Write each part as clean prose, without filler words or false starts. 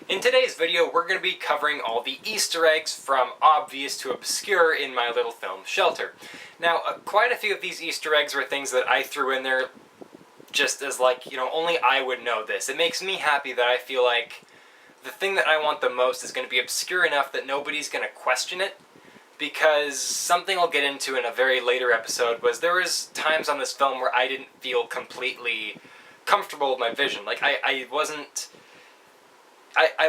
In today's video, we're going to be covering all the Easter eggs from obvious to obscure in my little film Shelter. Now, quite a few of these Easter eggs were things that I threw in there just as only I would know this. It makes me happy that I feel like the thing that I want the most is going to be obscure enough that nobody's going to question it. Because something I'll get into in a very later episode was there was times on this film where I didn't feel completely comfortable with my vision. Like, I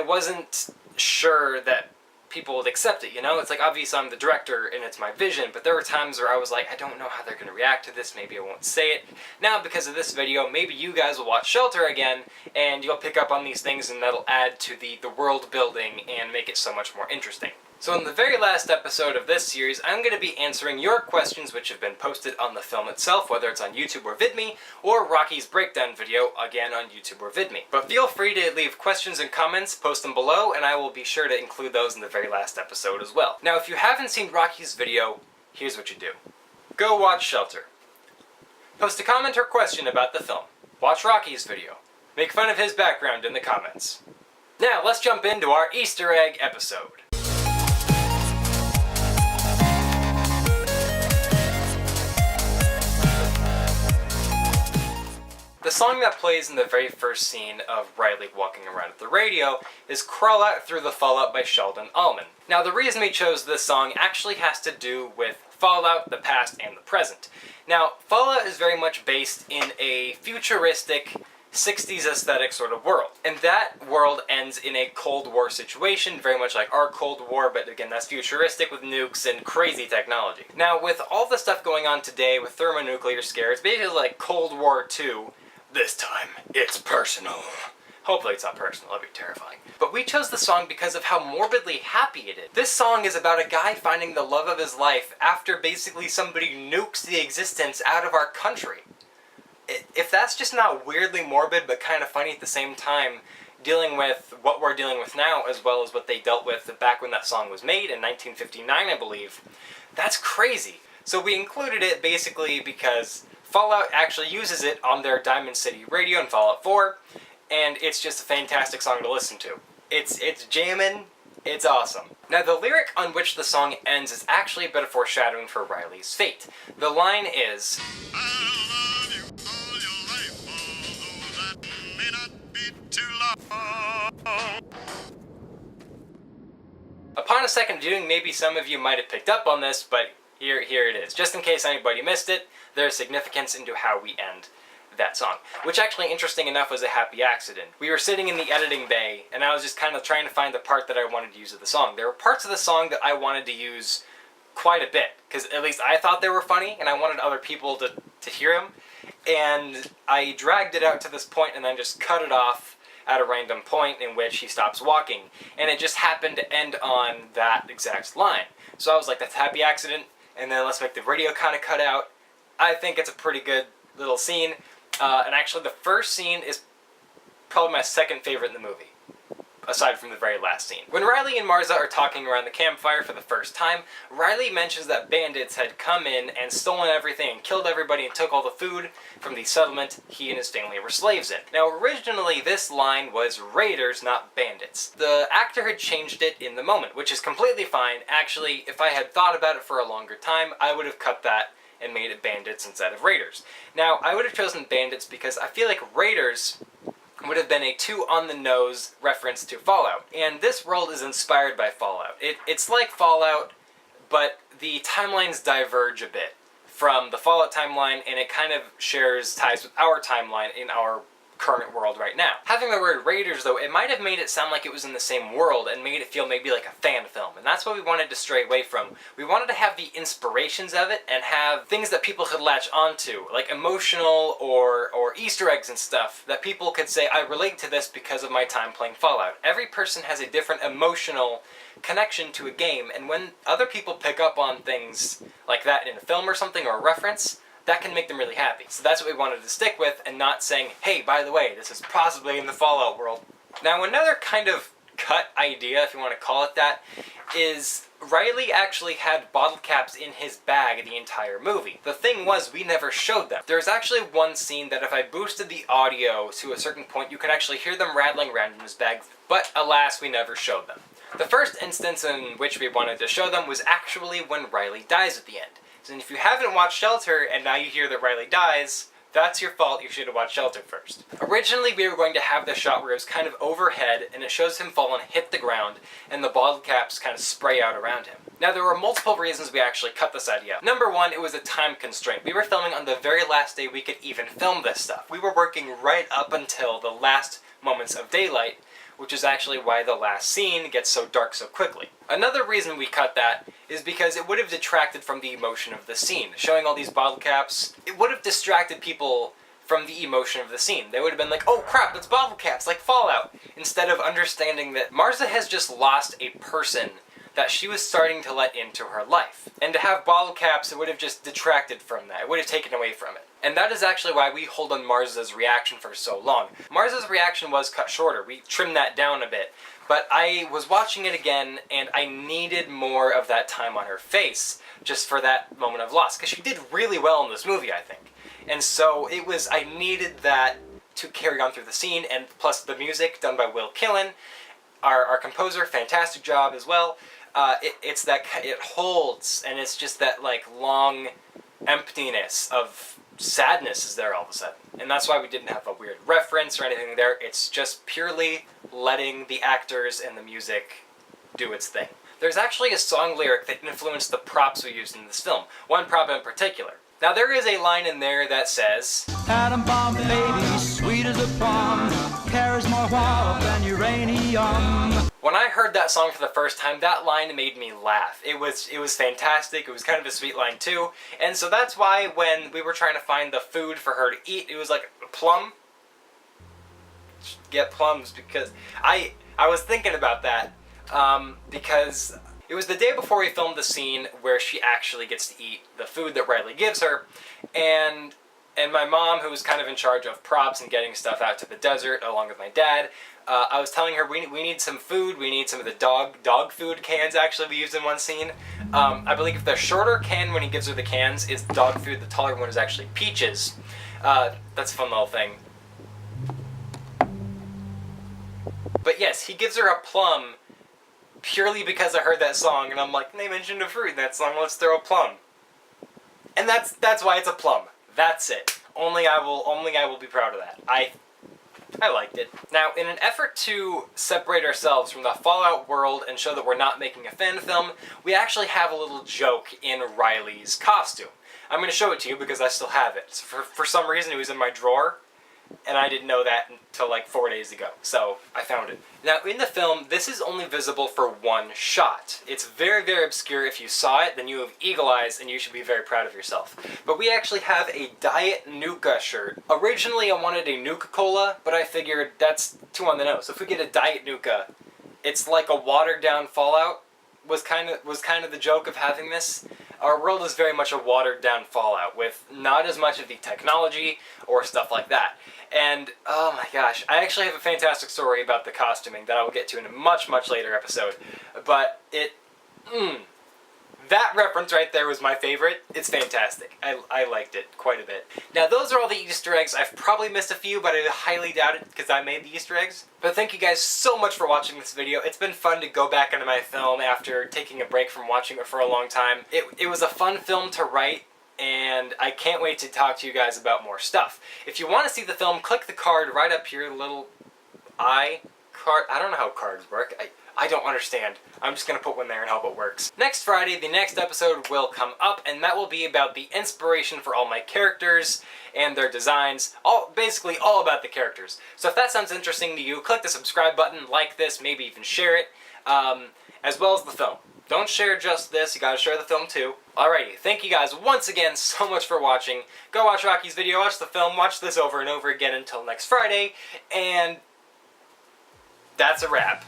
wasn't sure that people would accept it, you know? It's like, obviously I'm the director and it's my vision, but there were times where I was like, I don't know how they're going to react to this, maybe I won't say it. Now, because of this video, maybe you guys will watch Shelter again, and you'll pick up on these things, and that'll add to the world building and make it so much more interesting. So in the very last episode of this series, I'm going to be answering your questions which have been posted on the film itself, whether it's on YouTube or VidMe, or Rocky's breakdown video, again on YouTube or VidMe. But feel free to leave questions and comments, post them below, and I will be sure to include those in the very last episode as well. Now, if you haven't seen Rocky's video, here's what you do. Go watch Shelter. Post a comment or question about the film. Watch Rocky's video. Make fun of his background in the comments. Now, let's jump into our Easter egg episode. The song that plays in the very first scene of Riley walking around at the radio is Crawl Out Through the Fallout by Sheldon Allman. Now, the reason we chose this song actually has to do with Fallout, the past, and the present. Now, Fallout is very much based in a futuristic 60s aesthetic sort of world. And that world ends in a Cold War situation, very much like our Cold War, but again, that's futuristic with nukes and crazy technology. Now, with all the stuff going on today with thermonuclear scare, it's basically like Cold War II. This time, it's personal. Hopefully it's not personal, that'd be terrifying. But we chose the song because of how morbidly happy it is. This song is about a guy finding the love of his life after basically somebody nukes the existence out of our country. If that's just not weirdly morbid but kind of funny at the same time, dealing with what we're dealing with now as well as what they dealt with back when that song was made in 1959, I believe, that's crazy. So we included it basically because Fallout actually uses it on their Diamond City radio in Fallout 4, and it's just a fantastic song to listen to. It's jamming, it's awesome. Now, the lyric on which the song ends is actually a bit of foreshadowing for Riley's fate. The line is, "I'll love you all your life, although that may not be too long." Upon a second viewing, maybe some of you might have picked up on this, but here it is. Just in case anybody missed it, there's significance into how we end that song. Which actually, interesting enough, was a happy accident. We were sitting in the editing bay, and I was just kind of trying to find the part that I wanted to use of the song. There were parts of the song that I wanted to use quite a bit, because at least I thought they were funny, and I wanted other people to hear them. And I dragged it out to this point, and then just cut it off at a random point in which he stops walking. And it just happened to end on that exact line. So I was like, that's a happy accident, and then let's make the radio kind of cut out. I think it's a pretty good little scene, and actually the first scene is probably my second favorite in the movie, aside from the very last scene. When Riley and Marza are talking around the campfire for the first time, Riley mentions that bandits had come in and stolen everything and killed everybody and took all the food from the settlement he and his family were slaves in. Now, originally this line was raiders, not bandits. The actor had changed it in the moment, which is completely fine. Actually, if I had thought about it for a longer time, I would have cut that and made it bandits instead of raiders. Now, I would have chosen bandits because I feel like raiders would have been a too on-the-nose reference to Fallout. And this world is inspired by Fallout. It's like Fallout, but the timelines diverge a bit from the Fallout timeline, and it kind of shares ties with our timeline in our current world right now. Having the word raiders, though, it might have made it sound like it was in the same world and made it feel maybe like a fan film, and that's what we wanted to stray away from. We wanted to have the inspirations of it and have things that people could latch onto, like emotional or Easter eggs and stuff that people could say, I relate to this because of my time playing Fallout. Every person has a different emotional connection to a game, and when other people pick up on things like that in a film or something, or a reference, that can make them really happy. So that's what we wanted to stick with, and not saying, hey, by the way, this is possibly in the Fallout world. Now, another kind of cut idea, if you want to call it that, is Riley actually had bottle caps in his bag the entire movie. The thing was, we never showed them. There's actually one scene that if I boosted the audio to a certain point, you could actually hear them rattling around in his bag, but alas, we never showed them. The first instance in which we wanted to show them was actually when Riley dies at the end. So if you haven't watched Shelter and now you hear that Riley dies, that's your fault. You should have watched Shelter first. Originally, we were going to have the shot where it was kind of overhead and it shows him fall and hit the ground and the bottle caps kind of spray out around him. Now, there were multiple reasons we actually cut this idea out. Number one, it was a time constraint. We were filming on the very last day we could even film this stuff. We were working right up until the last moments of daylight, which is actually why the last scene gets so dark so quickly. Another reason we cut that is because it would have detracted from the emotion of the scene. Showing all these bottle caps, it would have distracted people from the emotion of the scene. They would have been like, oh crap, that's bottle caps, like Fallout, instead of understanding that Marza has just lost a person that she was starting to let into her life. And to have bottle caps, it would have just detracted from that. It would have taken away from it. And that is actually why we hold on Marza's reaction for so long. Marza's reaction was cut shorter. We trimmed that down a bit. But I was watching it again, and I needed more of that time on her face, just for that moment of loss. Because she did really well in this movie, I think. And so I needed that to carry on through the scene, and plus the music done by Will Killen, our composer, fantastic job as well. It holds, and it's just that like long emptiness of sadness is there all of a sudden. And that's why we didn't have a weird reference or anything there. It's just purely letting the actors and the music do its thing. There's actually a song lyric that influenced the props we used in this film, one prop in particular. Now there is a line in there that says, "Atom bomb baby, sweet as a plum, carries more warmth than uranium." When I heard that song for the first time, that line made me laugh. It was fantastic. It was kind of a sweet line too. And so that's why when we were trying to find the food for her to eat, it was like, plum? Get plums, because I was thinking about that because it was the day before we filmed the scene where she actually gets to eat the food that Riley gives her, and my mom, who was kind of in charge of props and getting stuff out to the desert along with my dad, I was telling her we need some food. We need some of the dog food cans actually we used in one scene. I believe the shorter can when he gives her the cans is dog food. The taller one is actually peaches. That's a fun little thing. But yes, he gives her a plum purely because I heard that song, and I'm like, they mentioned a fruit in that song, let's throw a plum. And that's why it's a plum. That's it. Only I will be proud of that. I liked it. Now, in an effort to separate ourselves from the Fallout world and show that we're not making a fan film, we actually have a little joke in Riley's costume. I'm going to show it to you because I still have it. For some reason, it was in my drawer, and I didn't know that until like 4 days ago, so I found it. Now, in the film, this is only visible for one shot. It's very, very obscure. If you saw it, then you have eagle eyes, and you should be very proud of yourself. But we actually have a Diet Nuka shirt. Originally, I wanted a Nuka-Cola, but I figured that's too on the nose. So if we get a Diet Nuka, it's like a watered-down Fallout. Was kind of the joke of having this. Our world is very much a watered-down Fallout, with not as much of the technology or stuff like that. And, oh my gosh, I actually have a fantastic story about the costuming that I will get to in a much, much later episode. But that reference right there was my favorite. It's fantastic. I liked it quite a bit. Now, those are all the Easter eggs. I've probably missed a few, but I highly doubt it because I made the Easter eggs. But thank you guys so much for watching this video. It's been fun to go back into my film after taking a break from watching it for a long time. It was a fun film to write, and I can't wait to talk to you guys about more stuff. If you want to see the film, click the card right up here, little I card. I don't know how cards work. I don't understand. I'm just going to put one there and hope it works. Next Friday, the next episode will come up, and that will be about the inspiration for all my characters and their designs. Basically all about the characters. So if that sounds interesting to you, click the subscribe button, like this, maybe even share it, as well as the film. Don't share just this, you gotta share the film too. Alrighty, thank you guys once again so much for watching. Go watch Rocky's video, watch the film, watch this over and over again until next Friday, and that's a wrap.